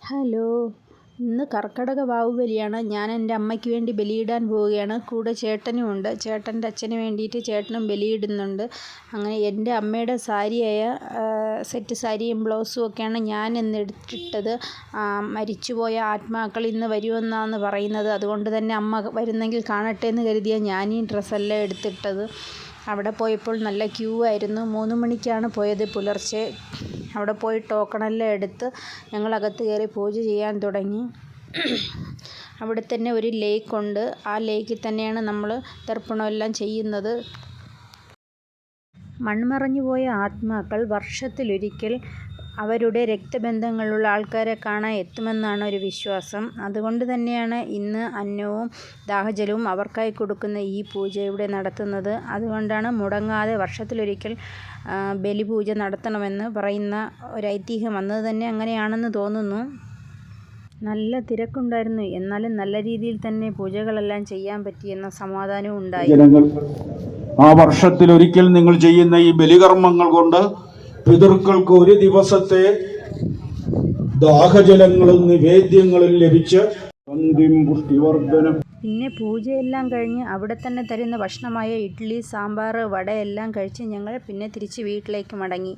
Hello, ഇന്ന് കർക്കിടക വാവ് ബലിയാണ്. ഞാൻ എൻ്റെ അമ്മയ്ക്ക് വേണ്ടി ബലിയിടാൻ പോവുകയാണ്. കൂടെ ചേട്ടനും ഉണ്ട്. ചേട്ടൻ്റെ അച്ഛന് വേണ്ടിയിട്ട് ചേട്ടനും ബലിയിടുന്നുണ്ട്. അങ്ങനെ എൻ്റെ അമ്മയുടെ സാരിയായ സെറ്റ് സാരിയും ബ്ലൗസും ഒക്കെയാണ് ഞാൻ ഇന്ന് എടുത്തിട്ടത്. മരിച്ചുപോയ ആത്മാക്കൾ ഇന്ന് വരുമെന്നാണ് പറയുന്നത്. അതുകൊണ്ട് തന്നെ അമ്മ വരുന്നെങ്കിൽ കാണട്ടെ എന്ന് കരുതിയാണ് ഞാൻ ഈ ഡ്രസ്സെല്ലാം എടുത്തിട്ടത്. അവിടെ പോയപ്പോൾ നല്ല ക്യൂ ആയിരുന്നു. 3 മണിക്കാണ് പോയത് പുലർച്ചെ. അവിടെ പോയി ടോക്കണെല്ലാം എടുത്ത് ഞങ്ങളകത്ത് കയറി പൂജ ചെയ്യാൻ തുടങ്ങി. അവിടെ തന്നെ ഒരു ലേക്കുണ്ട്. ആ ലേക്കിൽ തന്നെയാണ് നമ്മൾ തർപ്പണമെല്ലാം ചെയ്യുന്നത്. മൺമറഞ്ഞു പോയ ആത്മാക്കൾ വർഷത്തിലൊരിക്കൽ അവരുടെ രക്തബന്ധങ്ങളുള്ള ആൾക്കാരെ കാണാൻ എത്തുമെന്നാണ് ഒരു വിശ്വാസം. അതുകൊണ്ട് തന്നെയാണ് ഇന്ന് അന്നവും ദാഹജലവും അവർക്കായി കൊടുക്കുന്ന ഈ പൂജ ഇവിടെ നടത്തുന്നത്. അതുകൊണ്ടാണ് മുടങ്ങാതെ വർഷത്തിലൊരിക്കൽ ബലിപൂജ നടത്തണമെന്ന് പറയുന്ന ഒരു ഐതിഹ്യം വന്നത് തന്നെ അങ്ങനെയാണെന്ന് തോന്നുന്നു. നല്ല തിരക്കുണ്ടായിരുന്നു. എന്നാലും നല്ല രീതിയിൽ തന്നെ പൂജകളെല്ലാം ചെയ്യാൻ പറ്റിയെന്ന സമാധാനവും ഉണ്ടായി. ആ വർഷത്തിലൊരിക്കൽ നിങ്ങൾ ചെയ്യുന്ന ഈ ബലികർമ്മങ്ങൾ കൊണ്ട് പിതൃക്കൾക്ക് ഒരു ദിവസത്തെ ദാഹജലങ്ങളും നിവേദ്യങ്ങളും ലഭിച്ച് പുഷ്ടിവർദ്ധനം. പിന്നെ പൂജയെല്ലാം കഴിഞ്ഞ് അവിടെ തന്നെ തരുന്ന ഭക്ഷണമായ ഇഡ്ഡലി, സാമ്പാർ, വട എല്ലാം കഴിച്ച് ഞങ്ങൾ പിന്നെ തിരിച്ച് വീട്ടിലേക്ക് മടങ്ങി.